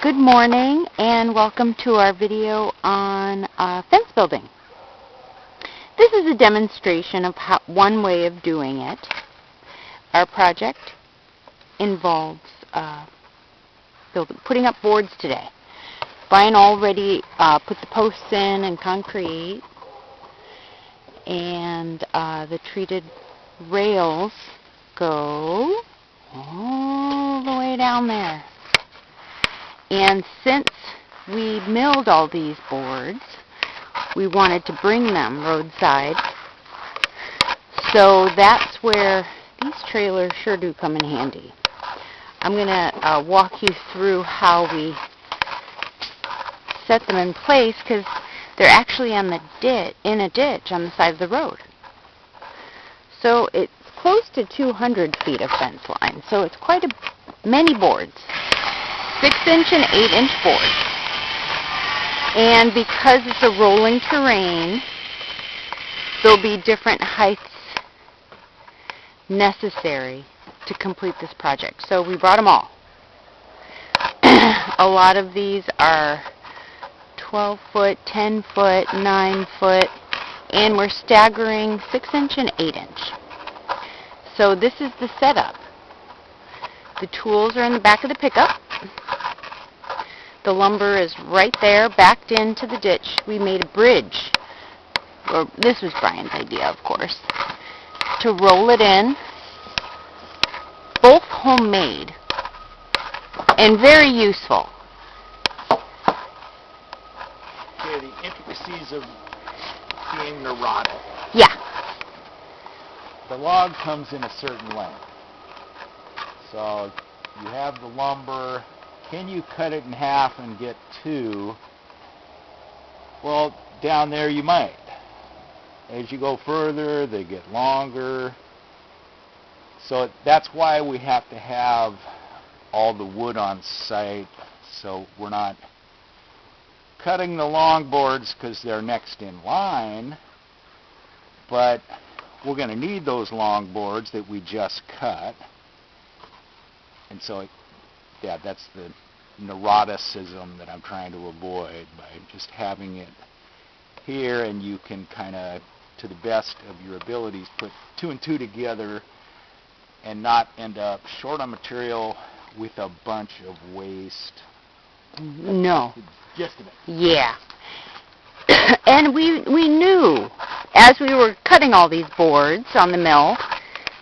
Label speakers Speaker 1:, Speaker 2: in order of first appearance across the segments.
Speaker 1: Good morning and welcome to our video on fence building. This is a demonstration of one way of doing it. Our project involves putting up boards today. Brien already put the posts in and concrete, and the treated rails go all the way down there. And since we milled all these boards, we wanted to bring them roadside. So that's where these trailers sure do come in handy. I'm going to walk you through how we set them in place, because they're actually on the in a ditch on the side of the road. So it's close to 200 feet of fence line. So it's quite many boards. 6-inch and 8-inch boards. And because it's a rolling terrain, there'll be different heights necessary to complete this project. So we brought them all. A lot of these are 12 foot, 10 foot, 9 foot, and we're staggering 6-inch and 8-inch. So this is the setup. The tools are in the back of the pickup. The lumber is right there, backed into the ditch. We made a bridge, or this was Brien's idea, of course, to roll it in. Both homemade and very useful.
Speaker 2: Okay, the intricacies of being neurotic.
Speaker 1: Yeah.
Speaker 2: The log comes in a certain length. So you have the lumber. Can you cut it in half and get two? Well, down there you might. As you go further, they get longer. So that's why we have to have all the wood on site, so we're not cutting the long boards because they're next in line, but we're going to need those long boards that we just cut. And so, yeah, that's the neuroticism that I'm trying to avoid by just having it here, and you can kind of, to the best of your abilities, put two and two together and not end up short on material with a bunch of waste.
Speaker 1: No.
Speaker 2: Just a bit.
Speaker 1: Yeah. And we knew, as we were cutting all these boards on the mill,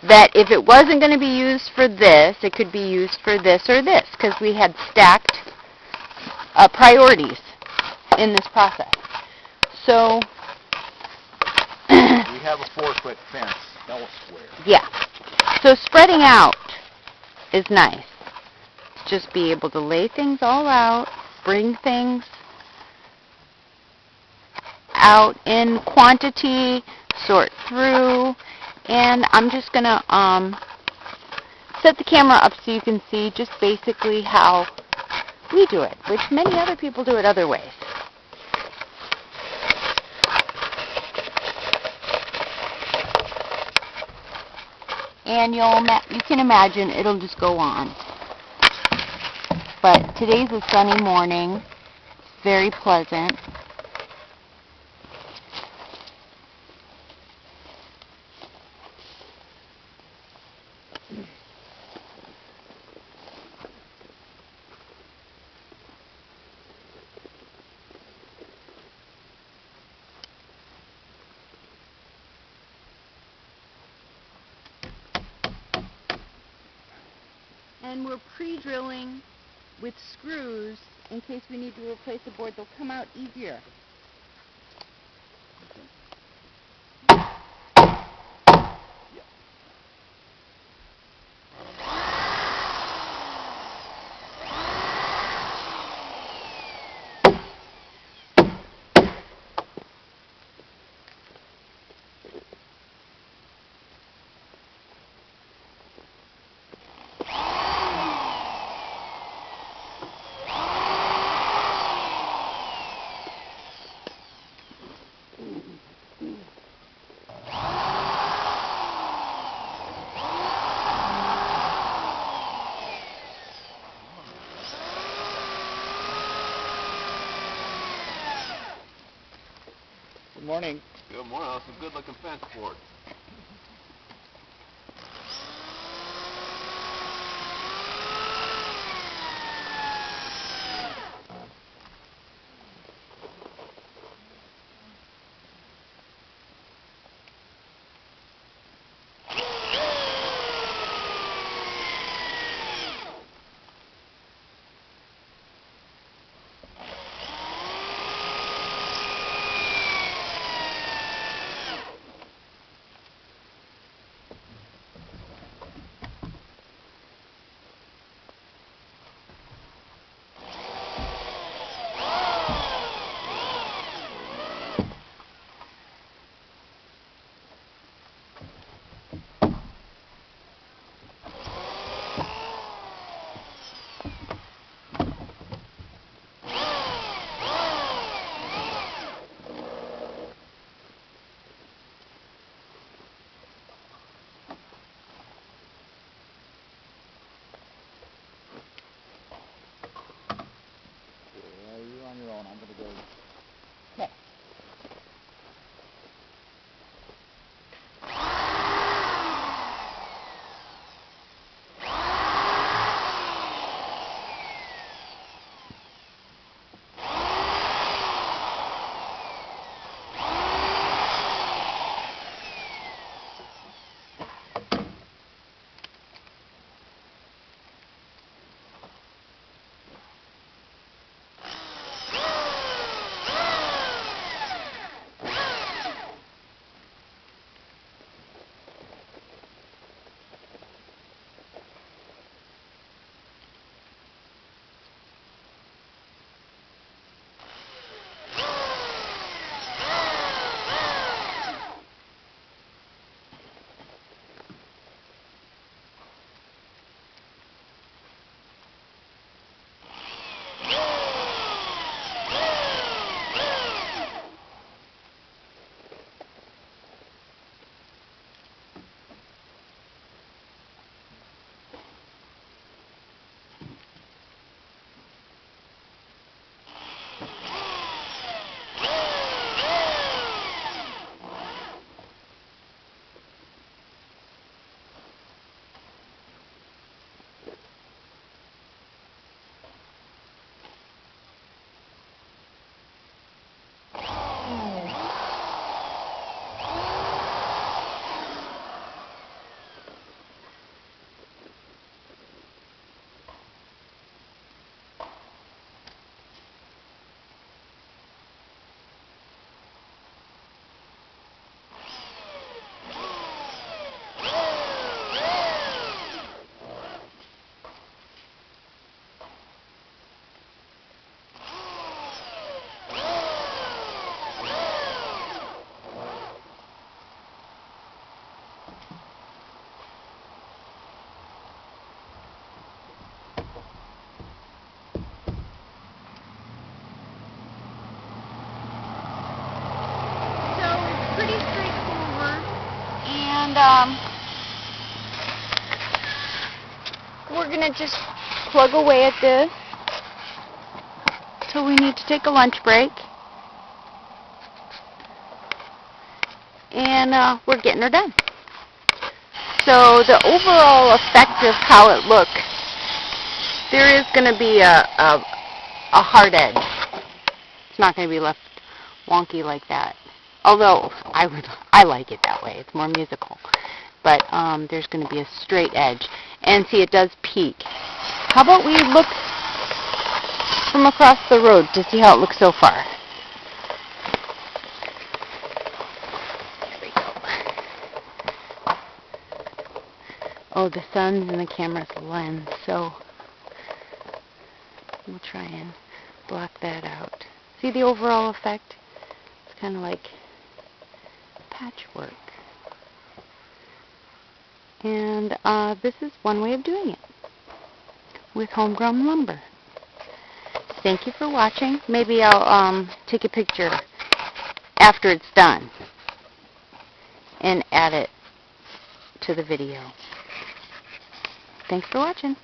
Speaker 1: that if it wasn't going to be used for this, it could be used for this or this, because we had stacked priorities in this process. So
Speaker 2: we have a 4-foot fence elsewhere.
Speaker 1: Yeah. So spreading out is nice. Just be able to lay things all out, bring things out in quantity, sort through, and I'm just going to set the camera up so you can see just basically how we do it, which many other people do it other ways. And you can imagine it'll just go on. But today's a sunny morning, very pleasant. And we're pre-drilling with screws in case we need to replace a board. They'll come out easier.
Speaker 2: morning.
Speaker 3: Good morning. That's some good-looking fence board.
Speaker 1: We're going to just plug away at this till we need to take a lunch break. And we're getting her done. So the overall effect of how it looks, there is going to be a hard edge. It's not going to be left wonky like that. Although I like it that way. It's more musical. But there's going to be a straight edge. And see, it does peak. How about we look from across the road to see how it looks so far? There we go. Oh, the sun's in the camera's lens, so we'll try and block that out. See the overall effect? It's kind of like patchwork. And this is one way of doing it with homegrown lumber. Thank you for watching. Maybe I'll take a picture after it's done and add it to the video. Thanks for watching.